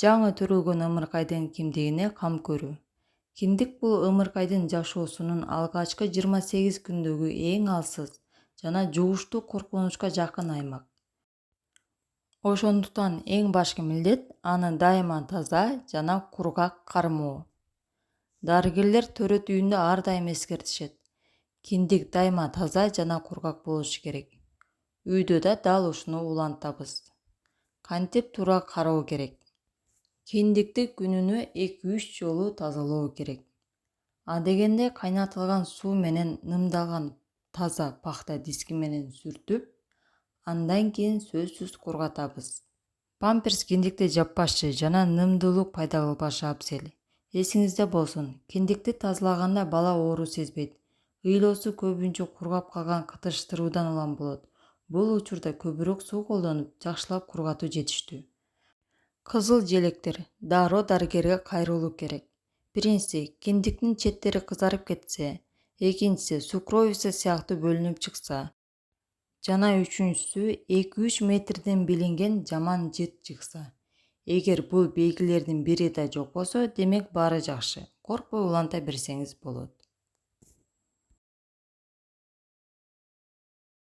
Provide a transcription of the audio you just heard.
Жаңы төрөлгөн ымыркайдын кимдигине кам көрүү. Киндик бул ымыркайдын жашоосунун алгачкы 28 күндөгү эң алсыз жана жугуштуу коркунучка жакын аймак. Ошондуктан эң башкы милдет аны дайыма таза жана кургак кармоо. Дарыгерлер төрөт үйүндө ар дайым эскертишет. Киндик дайыма таза жана кургак болушу керек. Үйдө да дал ушуну улантабыз. Кантип туура кароо керек. Киндикти күнүнө 2-3 жолу тазалоо керек. Адегенде кайнатылган суу менен нымдалган таза пахта диски менен сүртүп, андан кийин сөзсүз кургатабыз. Памперс киндикти жаппашы жана нымдуулук пайда кылбашы абзел. Эсиңизде болсун, киндикти тазалаганда бала оору сезбейт. Ыйлоосу көбүнчө кургап калган кытыштыруудан улам болот. Бул учурда көбүрөөк суу колдонуп, жакшылап кургатуу жетиштүү. Кызыл желектер дароо дарыгерге кайрылуу керек. Биринчиси, киндиктин четтери кызарып кетсе, экинчиси сукровица сыяктуу бөлүнүп чыкса, жана үчүнчүсү 2-3 метрден билинген жаман жыт чыкса. Эгер бул белгилердин бири да жок болсо, демек баары жакшы. Коркпой уланта берсеңиз болот.